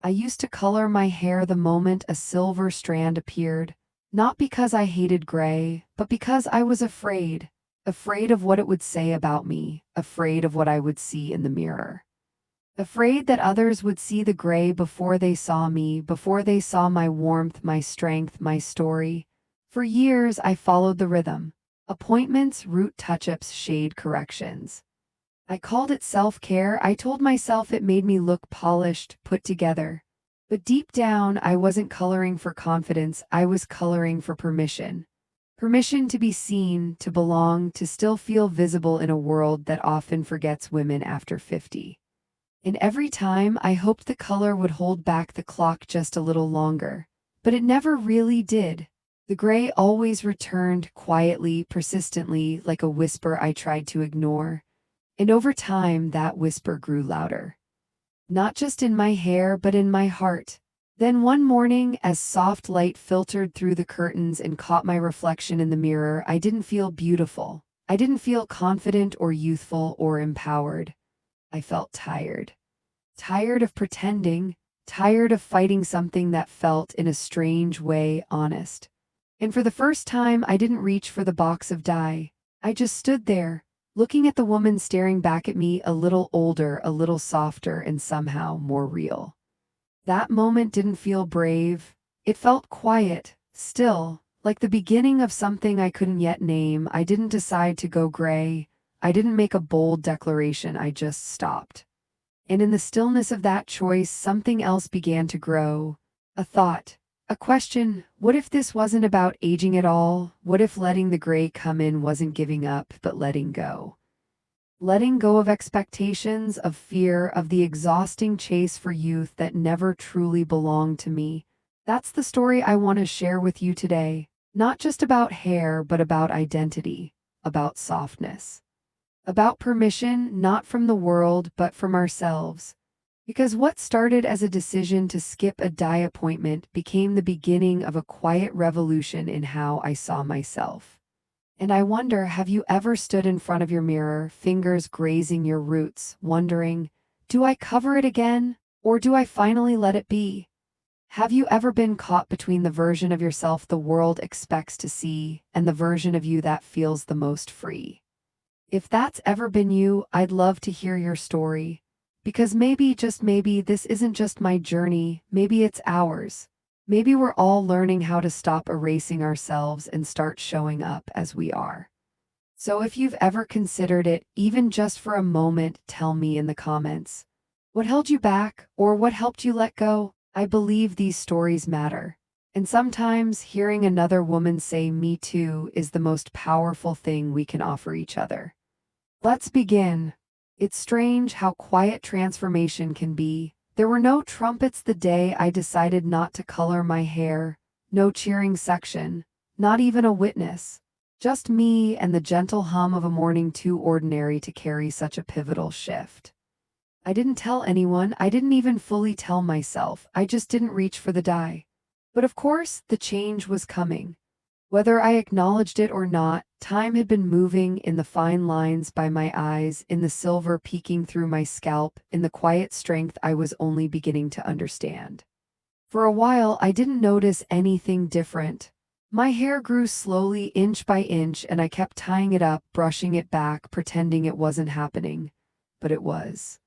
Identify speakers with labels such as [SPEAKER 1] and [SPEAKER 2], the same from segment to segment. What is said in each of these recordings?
[SPEAKER 1] I used to color my hair the moment a silver strand appeared, not because I hated gray, but because I was afraid. Afraid of what it would say about me, afraid of what I would see in the mirror. Afraid that others would see the gray before they saw me, before they saw my warmth, my strength, my story. For years, I followed the rhythm. Appointments, root touch-ups, shade corrections. I called it self-care. I told myself it made me look polished, put together. But deep down, I wasn't coloring for confidence. I was coloring for permission. Permission to be seen, to belong, to still feel visible in a world that often forgets women after 50. And every time, I hoped the color would hold back the clock just a little longer. But it never really did. The gray always returned, quietly, persistently, like a whisper I tried to ignore. And over time, that whisper grew louder. Not just in my hair, but in my heart. Then one morning, as soft light filtered through the curtains and caught my reflection in the mirror, I didn't feel beautiful. I didn't feel confident or youthful or empowered. I felt tired. Tired of pretending, tired of fighting something that felt, in a strange way, honest. And for the first time, I didn't reach for the box of dye. I just stood there, looking at the woman staring back at me, a little older, a little softer, and somehow more real. That moment didn't feel brave. It felt quiet, still, like the beginning of something I couldn't yet name. I didn't decide to go gray. I didn't make a bold declaration. I just stopped. And in the stillness of that choice, something else began to grow. A thought. A question. What if this wasn't about aging at all? What if letting the gray come in wasn't giving up, but letting go? Letting go of expectations, of fear, of the exhausting chase for youth that never truly belonged to me. That's the story I want to share with you today. Not just about hair, but about identity, about softness, about permission, not from the world, but from ourselves. Because what started as a decision to skip a dye appointment became the beginning of a quiet revolution in how I saw myself. And I wonder, have you ever stood in front of your mirror, fingers grazing your roots, wondering, do I cover it again, or do I finally let it be? Have you ever been caught between the version of yourself the world expects to see and the version of you that feels the most free? If that's ever been you, I'd love to hear your story. Because maybe, just maybe, this isn't just my journey, maybe it's ours. Maybe we're all learning how to stop erasing ourselves and start showing up as we are. So if you've ever considered it, even just for a moment, tell me in the comments. What held you back, or what helped you let go? I believe these stories matter. And sometimes hearing another woman say "me too" is the most powerful thing we can offer each other. Let's begin. It's strange how quiet transformation can be. There were no trumpets the day I decided not to color my hair, no cheering section, not even a witness. Just me and the gentle hum of a morning too ordinary to carry such a pivotal shift. I didn't tell anyone, I didn't even fully tell myself, I just didn't reach for the dye. But of course, the change was coming. Whether I acknowledged it or not, time had been moving in the fine lines by my eyes, in the silver peeking through my scalp, in the quiet strength I was only beginning to understand. For a while, I didn't notice anything different. My hair grew slowly, inch by inch, and I kept tying it up, brushing it back, pretending it wasn't happening. But it was.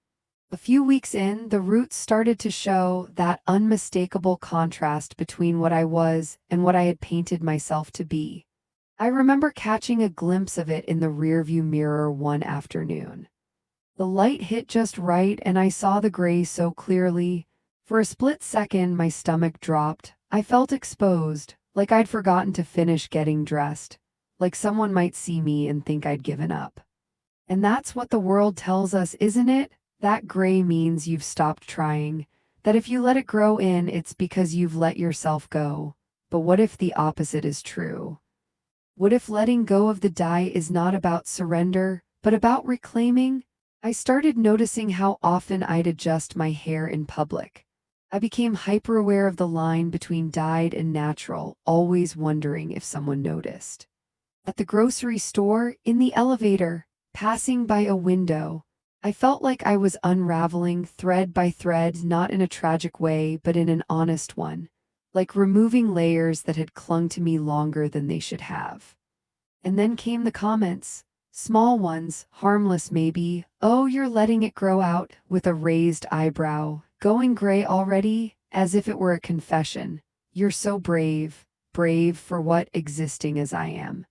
[SPEAKER 1] A few weeks in, the roots started to show, that unmistakable contrast between what I was and what I had painted myself to be. I remember catching a glimpse of it in the rearview mirror one afternoon. The light hit just right and I saw the gray so clearly. For a split second, my stomach dropped. I felt exposed, like I'd forgotten to finish getting dressed, like someone might see me and think I'd given up. And that's what the world tells us, isn't it? That gray means you've stopped trying, that if you let it grow in, it's because you've let yourself go. But what if the opposite is true? What if letting go of the dye is not about surrender, but about reclaiming? I started noticing how often I'd adjust my hair in public. I became hyper-aware of the line between dyed and natural, always wondering if someone noticed. At the grocery store, in the elevator, passing by a window, I felt like I was unraveling thread by thread, not in a tragic way, but in an honest one, like removing layers that had clung to me longer than they should have. And then came the comments. Small ones, harmless maybe. Oh, you're letting it grow out, with a raised eyebrow. Going gray already, as if it were a confession. You're so brave. Brave for what, existing as I am.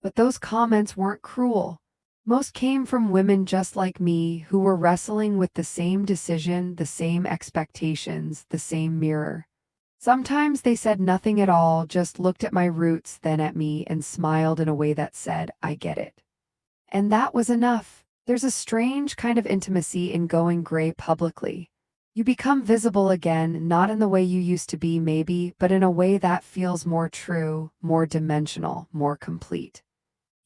[SPEAKER 1] But those comments weren't cruel. Most came from women just like me who were wrestling with the same decision, the same expectations, the same mirror. Sometimes they said nothing at all, just looked at my roots, then at me, and smiled in a way that said, I get it. And that was enough. There's a strange kind of intimacy in going gray publicly. You become visible again, not in the way you used to be, maybe, but in a way that feels more true, more dimensional, more complete.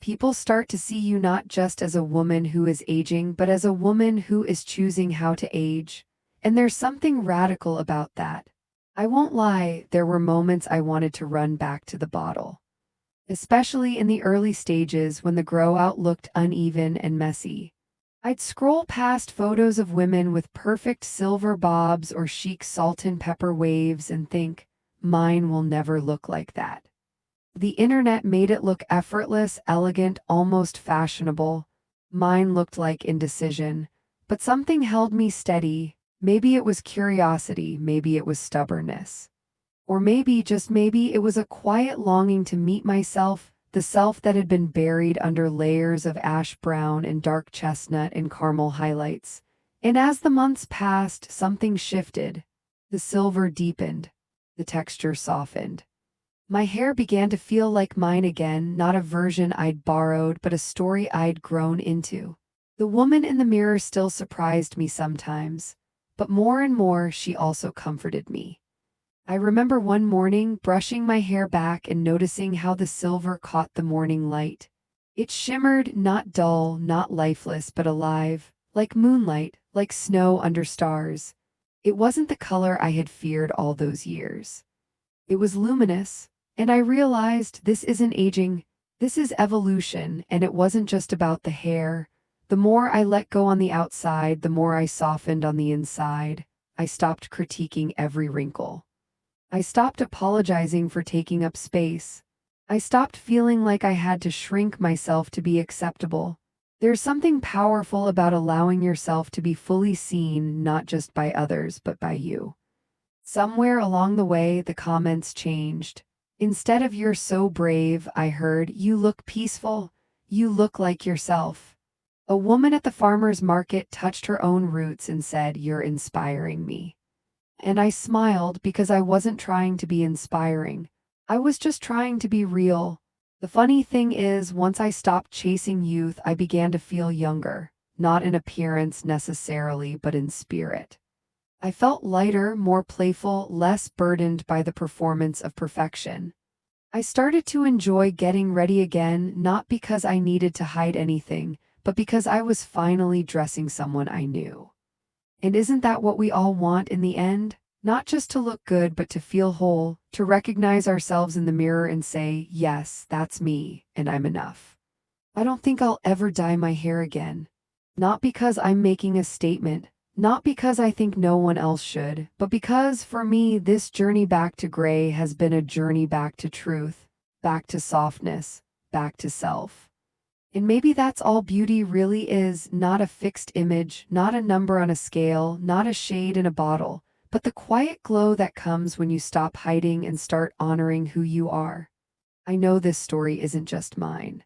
[SPEAKER 1] People start to see you not just as a woman who is aging, but as a woman who is choosing how to age. And there's something radical about that. I won't lie, there were moments I wanted to run back to the bottle. Especially in the early stages when the grow out looked uneven and messy. I'd scroll past photos of women with perfect silver bobs or chic salt and pepper waves and think, mine will never look like that. The internet made it look effortless, elegant, almost fashionable. Mine looked like indecision, but something held me steady. Maybe it was curiosity, maybe it was stubbornness. Or maybe, just maybe, it was a quiet longing to meet myself, the self that had been buried under layers of ash brown and dark chestnut and caramel highlights. And as the months passed, something shifted. The silver deepened. The texture softened. My hair began to feel like mine again, not a version I'd borrowed, but a story I'd grown into. The woman in the mirror still surprised me sometimes, but more and more she also comforted me. I remember one morning brushing my hair back and noticing how the silver caught the morning light. It shimmered, not dull, not lifeless, but alive, like moonlight, like snow under stars. It wasn't the color I had feared all those years. It was luminous. And I realized this isn't aging, this is evolution, and it wasn't just about the hair. The more I let go on the outside, the more I softened on the inside. I stopped critiquing every wrinkle. I stopped apologizing for taking up space. I stopped feeling like I had to shrink myself to be acceptable. There's something powerful about allowing yourself to be fully seen, not just by others, but by you. Somewhere along the way, the comments changed. Instead of "you're so brave," I heard, "you look peaceful, you look like yourself." A woman at the farmer's market touched her own roots and said, "You're inspiring me." And I smiled because I wasn't trying to be inspiring. I was just trying to be real. The funny thing is, once I stopped chasing youth, I began to feel younger, not in appearance necessarily, but in spirit. I felt lighter, more playful, less burdened by the performance of perfection. I started to enjoy getting ready again, not because I needed to hide anything, but because I was finally dressing someone I knew. And isn't that what we all want in the end? Not just to look good, but to feel whole, to recognize ourselves in the mirror and say, yes, that's me, and I'm enough. I don't think I'll ever dye my hair again. Not because I'm making a statement, not because I think no one else should, but because, for me, this journey back to gray has been a journey back to truth, back to softness, back to self. And maybe that's all beauty really is, not a fixed image, not a number on a scale, not a shade in a bottle, but the quiet glow that comes when you stop hiding and start honoring who you are. I know this story isn't just mine.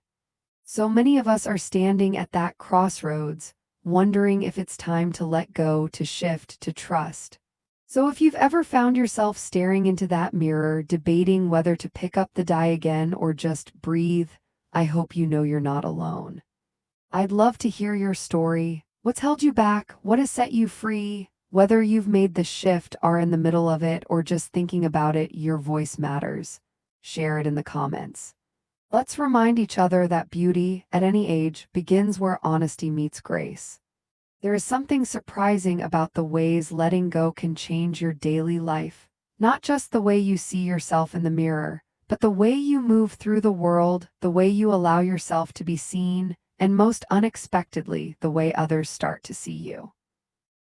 [SPEAKER 1] So many of us are standing at that crossroads, wondering if it's time to let go, to shift, to trust. So if you've ever found yourself staring into that mirror, debating whether to pick up the dye again or just breathe, I hope you know you're not alone. I'd love to hear your story. What's held you back? What has set you free? Whether you've made the shift, are in the middle of it, or just thinking about it, your voice matters. Share it in the comments. Let's remind each other that beauty, at any age, begins where honesty meets grace. There is something surprising about the ways letting go can change your daily life. Not just the way you see yourself in the mirror, but the way you move through the world, the way you allow yourself to be seen, and most unexpectedly, the way others start to see you.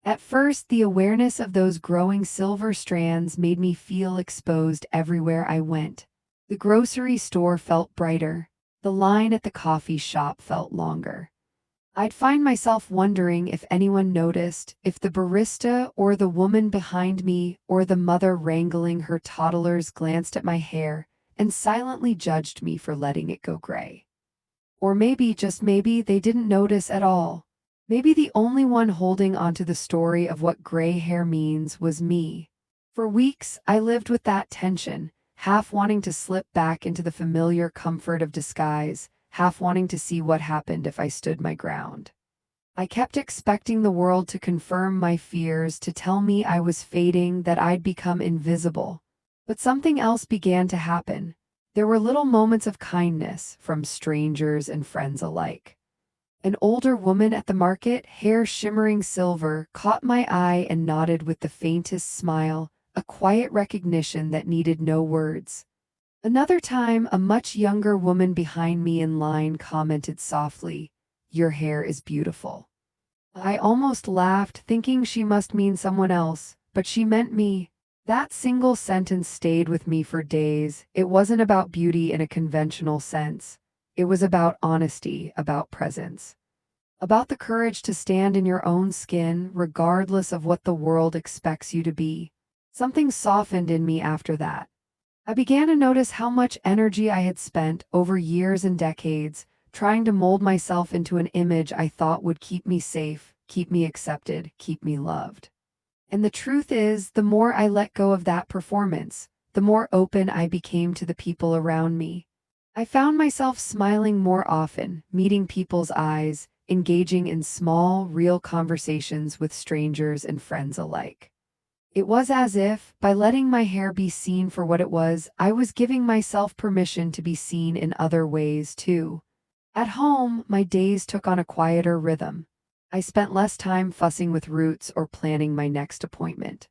[SPEAKER 1] At first, the awareness of those growing silver strands made me feel exposed everywhere I went. The grocery store felt brighter. The line at the coffee shop felt longer. I'd find myself wondering if anyone noticed, if the barista or the woman behind me or the mother wrangling her toddlers glanced at my hair and silently judged me for letting it go gray. Or maybe, just maybe, they didn't notice at all. Maybe the only one holding onto the story of what gray hair means was me. For weeks, I lived with that tension, half wanting to slip back into the familiar comfort of disguise, half wanting to see what happened if I stood my ground. I kept expecting the world to confirm my fears, to tell me I was fading, that I'd become invisible. But something else began to happen. There were little moments of kindness from strangers and friends alike. An older woman at the market, hair shimmering silver, caught my eye and nodded with the faintest smile, a quiet recognition that needed no words. Another time, a much younger woman behind me in line commented softly, "Your hair is beautiful." I almost laughed, thinking she must mean someone else, but she meant me. That single sentence stayed with me for days. It wasn't about beauty in a conventional sense. It was about honesty, about presence, about the courage to stand in your own skin, regardless of what the world expects you to be. Something softened in me after that. I began to notice how much energy I had spent over years and decades trying to mold myself into an image I thought would keep me safe, keep me accepted, keep me loved. And the truth is, the more I let go of that performance, the more open I became to the people around me. I found myself smiling more often, meeting people's eyes, engaging in small, real conversations with strangers and friends alike. It was as if, by letting my hair be seen for what it was, I was giving myself permission to be seen in other ways too. At home, my days took on a quieter rhythm. I spent less time fussing with roots or planning my next appointment.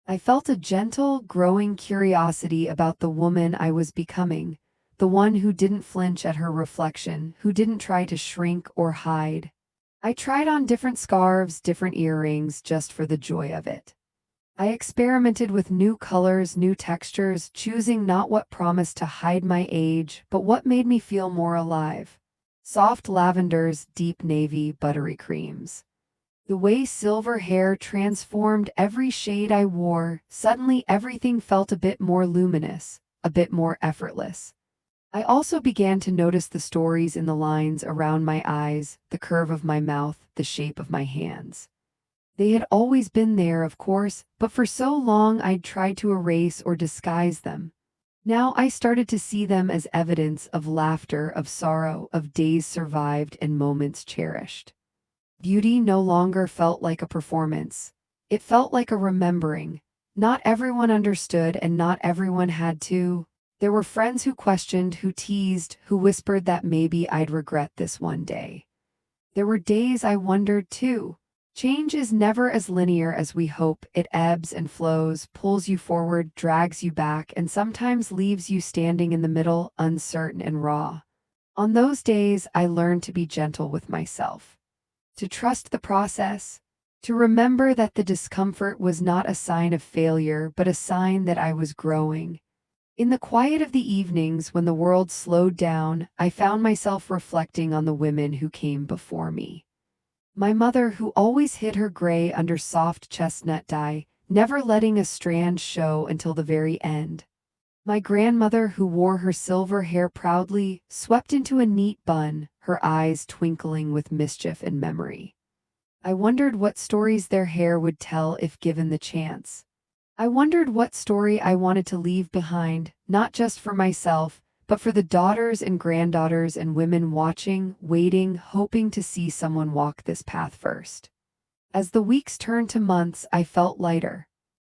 [SPEAKER 1] I felt a gentle, growing curiosity about the woman I was becoming, the one who didn't flinch at her reflection, who didn't try to shrink or hide. I tried on different scarves, different earrings, just for the joy of it. I experimented with new colors, new textures, choosing not what promised to hide my age, but what made me feel more alive. Soft lavenders, deep navy, buttery creams. The way silver hair transformed every shade I wore, suddenly everything felt a bit more luminous, a bit more effortless. I also began to notice the stories in the lines around my eyes, the curve of my mouth, the shape of my hands. They had always been there, of course, but for so long I'd tried to erase or disguise them. Now I started to see them as evidence of laughter, of sorrow, of days survived and moments cherished. Beauty no longer felt like a performance. It felt like a remembering. Not everyone understood and not everyone had to. There were friends who questioned, who teased, who whispered that maybe I'd regret this one day. There were days I wondered too. Change is never as linear as we hope. It ebbs and flows, pulls you forward, drags you back, and sometimes leaves you standing in the middle, uncertain and raw. On those days, I learned to be gentle with myself, to trust the process, to remember that the discomfort was not a sign of failure, but a sign that I was growing. In the quiet of the evenings, when the world slowed down, I found myself reflecting on the women who came before me. My mother, who always hid her gray under soft chestnut dye, never letting a strand show until the very end. My grandmother, who wore her silver hair proudly, swept into a neat bun, her eyes twinkling with mischief and memory. I wondered what stories their hair would tell if given the chance. I wondered what story I wanted to leave behind, not just for myself, but for the daughters and granddaughters and women watching, waiting, hoping to see someone walk this path first. As the weeks turned to months, I felt lighter.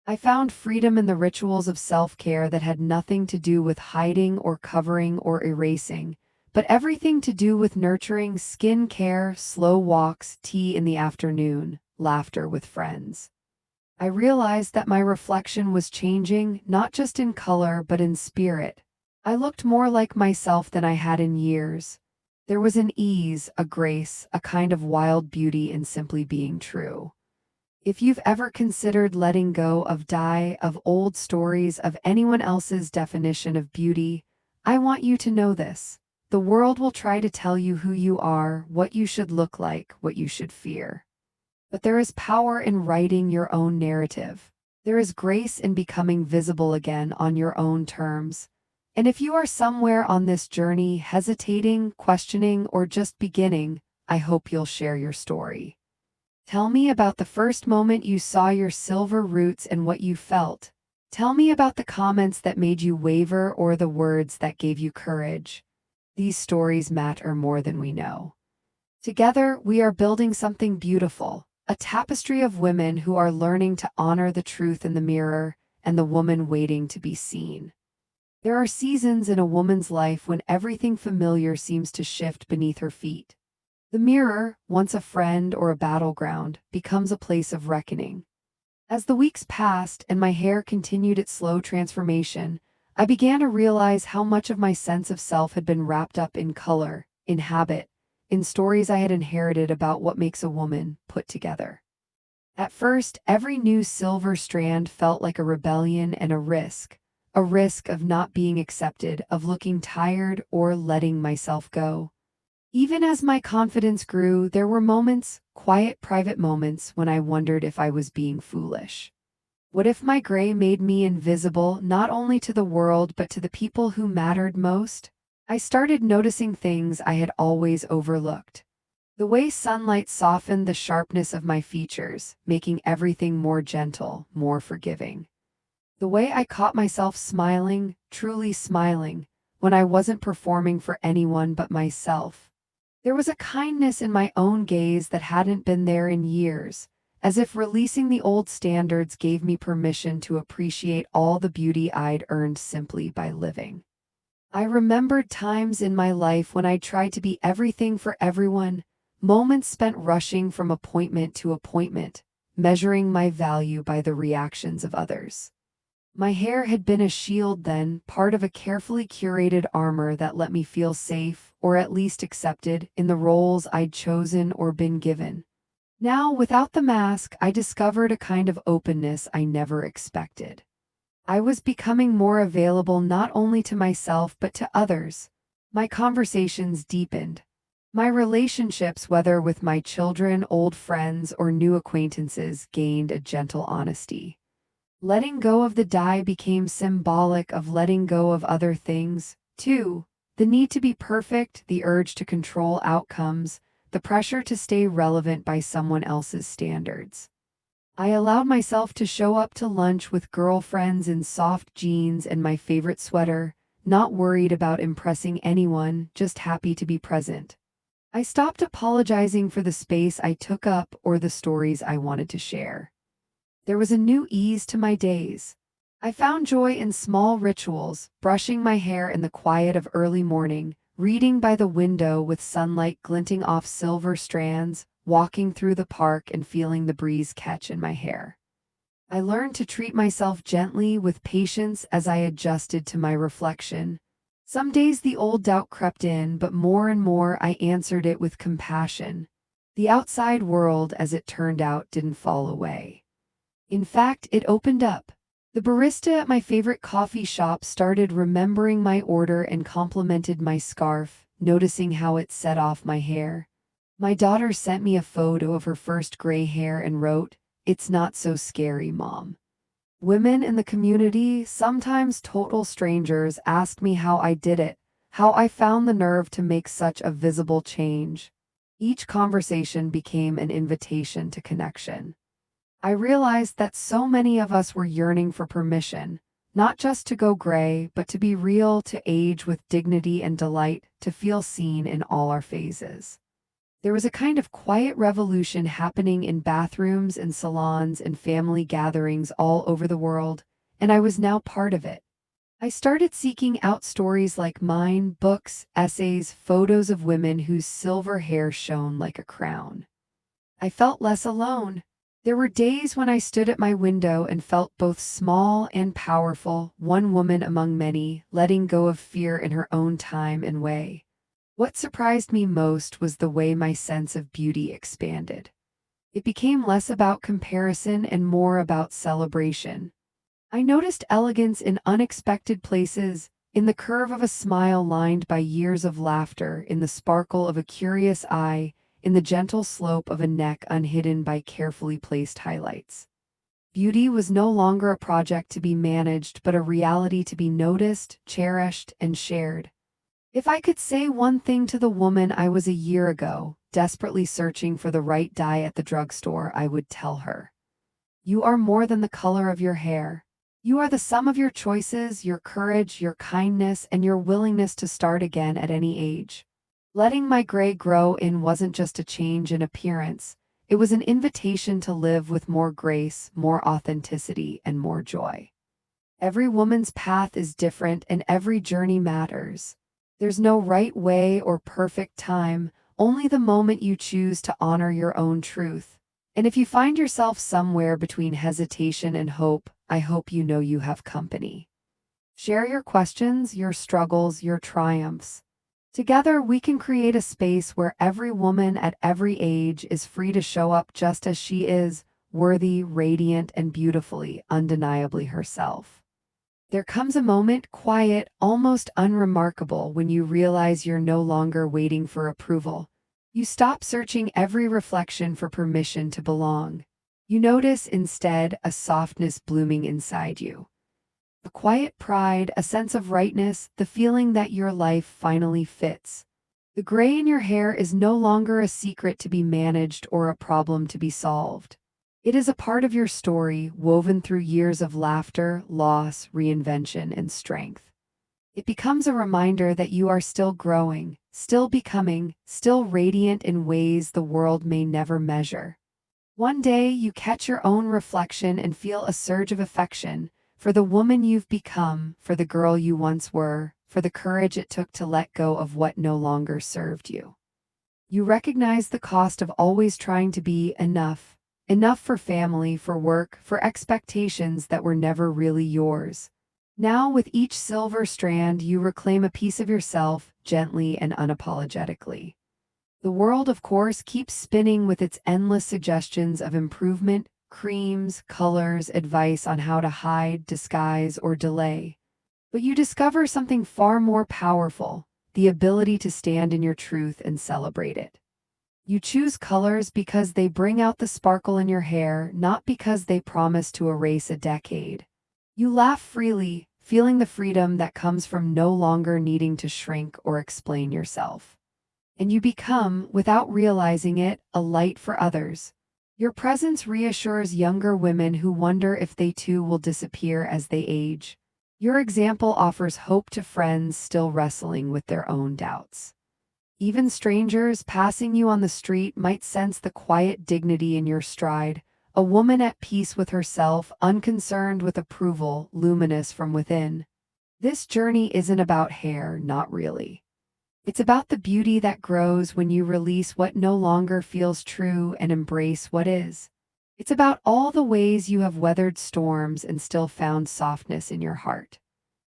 [SPEAKER 1] I found freedom in the rituals of self-care that had nothing to do with hiding or covering or erasing, but everything to do with nurturing: skin care, slow walks, tea in the afternoon, laughter with friends. I realized that my reflection was changing, not just in color but in spirit. I looked more like myself than I had in years. There was an ease, a grace, a kind of wild beauty in simply being true. If you've ever considered letting go of old stories, of anyone else's definition of beauty, I want you to know this. The world will try to tell you who you are, what you should look like, what you should fear. But there is power in writing your own narrative. There is grace in becoming visible again on your own terms. And if you are somewhere on this journey, hesitating, questioning, or just beginning, I hope you'll share your story. Tell me about the first moment you saw your silver roots and what you felt. Tell me about the comments that made you waver or the words that gave you courage. These stories matter more than we know. Together, we are building something beautiful, a tapestry of women who are learning to honor the truth in the mirror and the woman waiting to be seen. There are seasons in a woman's life when everything familiar seems to shift beneath her feet. The mirror, once a friend or a battleground, becomes a place of reckoning. As the weeks passed and my hair continued its slow transformation, I began to realize how much of my sense of self had been wrapped up in color, in habit, in stories I had inherited about what makes a woman put together. At first, every new silver strand felt like a rebellion and a risk of not being accepted, of looking tired or letting myself go. Even as my confidence grew, there were moments, quiet, private moments, when I wondered if I was being foolish. What if my gray made me invisible, not only to the world but to the people who mattered most? I started noticing things I had always overlooked. The way sunlight softened the sharpness of my features, making everything more gentle, more forgiving. The way I caught myself smiling, truly smiling, when I wasn't performing for anyone but myself. There was a kindness in my own gaze that hadn't been there in years, as if releasing the old standards gave me permission to appreciate all the beauty I'd earned simply by living. I remembered times in my life when I tried to be everything for everyone, moments spent rushing from appointment to appointment, measuring my value by the reactions of others. My hair had been a shield then, part of a carefully curated armor that let me feel safe, or at least accepted, in the roles I'd chosen or been given. Now, without the mask, I discovered a kind of openness I never expected. I was becoming more available not only to myself but to others. My conversations deepened. My relationships, whether with my children, old friends, or new acquaintances, gained a gentle honesty. Letting go of the die became symbolic of letting go of other things, too. The need to be perfect, the urge to control outcomes, the pressure to stay relevant by someone else's standards. I allowed myself to show up to lunch with girlfriends in soft jeans and my favorite sweater, not worried about impressing anyone, just happy to be present. I stopped apologizing for the space I took up or the stories I wanted to share. There was a new ease to my days. I found joy in small rituals, brushing my hair in the quiet of early morning, reading by the window with sunlight glinting off silver strands, walking through the park and feeling the breeze catch in my hair. I learned to treat myself gently, with patience, as I adjusted to my reflection. Some days the old doubt crept in, but more and more I answered it with compassion. The outside world, as it turned out, didn't fall away. In fact, it opened up. The barista at my favorite coffee shop started remembering my order and complimented my scarf, noticing how it set off my hair. My daughter sent me a photo of her first gray hair and wrote, "It's not so scary, Mom." Women in the community, sometimes total strangers, asked me how I did it, how I found the nerve to make such a visible change. Each conversation became an invitation to connection. I realized that so many of us were yearning for permission, not just to go gray, but to be real, to age with dignity and delight, to feel seen in all our phases. There was a kind of quiet revolution happening in bathrooms and salons and family gatherings all over the world, and I was now part of it. I started seeking out stories like mine, books, essays, photos of women whose silver hair shone like a crown. I felt less alone. There were days when I stood at my window and felt both small and powerful, one woman among many, letting go of fear in her own time and way. What surprised me most was the way my sense of beauty expanded. It became less about comparison and more about celebration. I noticed elegance in unexpected places, in the curve of a smile lined by years of laughter, in the sparkle of a curious eye, in the gentle slope of a neck unhidden by carefully placed highlights. Beauty was no longer a project to be managed, but a reality to be noticed, cherished, and shared. If I could say one thing to the woman I was a year ago, desperately searching for the right dye at the drugstore, I would tell her, "You are more than the color of your hair. You are the sum of your choices, your courage, your kindness, and your willingness to start again at any age." Letting my gray grow in wasn't just a change in appearance, it was an invitation to live with more grace, more authenticity, and more joy. Every woman's path is different and every journey matters. There's no right way or perfect time, only the moment you choose to honor your own truth. And if you find yourself somewhere between hesitation and hope, I hope you know you have company. Share your questions, your struggles, your triumphs. Together, we can create a space where every woman at every age is free to show up just as she is, worthy, radiant, and beautifully, undeniably herself. There comes a moment, quiet, almost unremarkable, when you realize you're no longer waiting for approval. You stop searching every reflection for permission to belong. You notice instead a softness blooming inside you. A quiet pride, a sense of rightness, the feeling that your life finally fits. The gray in your hair is no longer a secret to be managed or a problem to be solved. It is a part of your story, woven through years of laughter, loss, reinvention, and strength. It becomes a reminder that you are still growing, still becoming, still radiant in ways the world may never measure. One day you catch your own reflection and feel a surge of affection for the woman you've become, for the girl you once were, for the courage it took to let go of what no longer served you. You recognize the cost of always trying to be enough, enough for family, for work, for expectations that were never really yours. Now, with each silver strand, you reclaim a piece of yourself, gently and unapologetically. The world, of course, keeps spinning with its endless suggestions of improvement, creams, colors, advice on how to hide, disguise, or delay. But you discover something far more powerful, the ability to stand in your truth and celebrate it. You choose colors because they bring out the sparkle in your hair, not because they promise to erase a decade. You laugh freely, feeling the freedom that comes from no longer needing to shrink or explain yourself. And you become, without realizing it, a light for others. Your presence reassures younger women who wonder if they too will disappear as they age. Your example offers hope to friends still wrestling with their own doubts. Even strangers passing you on the street might sense the quiet dignity in your stride, a woman at peace with herself, unconcerned with approval, luminous from within. This journey isn't about hair, not really. It's about the beauty that grows when you release what no longer feels true and embrace what is. It's about all the ways you have weathered storms and still found softness in your heart.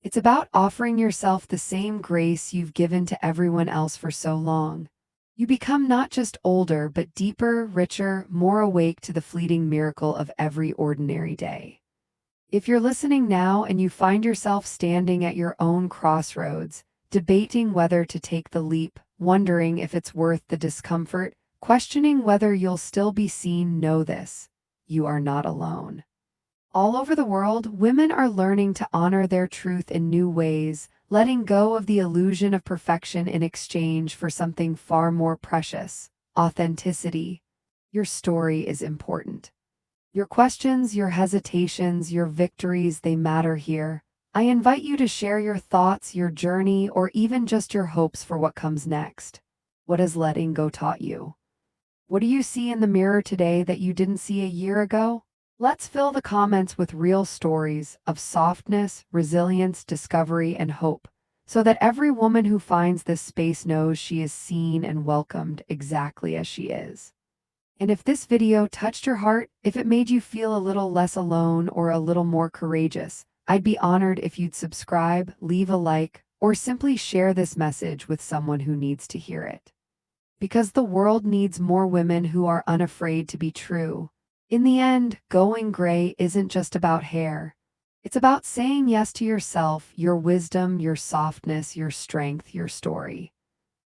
[SPEAKER 1] It's about offering yourself the same grace you've given to everyone else for so long. You become not just older, but deeper, richer, more awake to the fleeting miracle of every ordinary day. If you're listening now and you find yourself standing at your own crossroads, debating whether to take the leap, wondering if it's worth the discomfort, questioning whether you'll still be seen, know this: you are not alone. All over the world, women are learning to honor their truth in new ways, letting go of the illusion of perfection in exchange for something far more precious: authenticity. Your story is important. Your questions, your hesitations, your victories, they matter here. I invite you to share your thoughts, your journey, or even just your hopes for what comes next. What has letting go taught you? What do you see in the mirror today that you didn't see a year ago? Let's fill the comments with real stories of softness, resilience, discovery, and hope, so that every woman who finds this space knows she is seen and welcomed exactly as she is. And if this video touched your heart, if it made you feel a little less alone or a little more courageous, I'd be honored if you'd subscribe, leave a like, or simply share this message with someone who needs to hear it. Because the world needs more women who are unafraid to be true. In the end, going gray isn't just about hair. It's about saying yes to yourself, your wisdom, your softness, your strength, your story.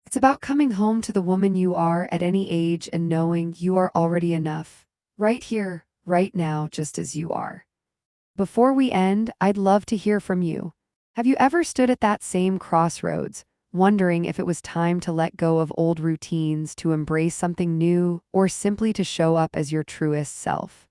[SPEAKER 1] It's about coming home to the woman you are at any age and knowing you are already enough. Right here, right now, just as you are. Before we end, I'd love to hear from you. Have you ever stood at that same crossroads, wondering if it was time to let go of old routines, to embrace something new, or simply to show up as your truest self?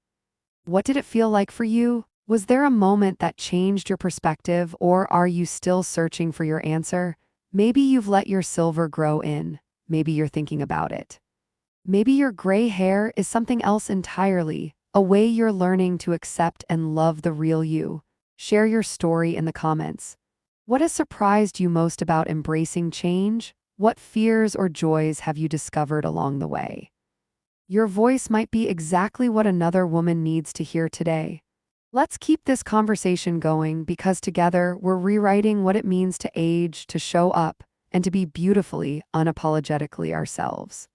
[SPEAKER 1] What did it feel like for you? Was there a moment that changed your perspective, or are you still searching for your answer? Maybe you've let your silver grow in. Maybe you're thinking about it. Maybe your gray hair is something else entirely, a way you're learning to accept and love the real you. Share your story in the comments. What has surprised you most about embracing change? What fears or joys have you discovered along the way? Your voice might be exactly what another woman needs to hear today. Let's keep this conversation going because together we're rewriting what it means to age, to show up, and to be beautifully, unapologetically ourselves.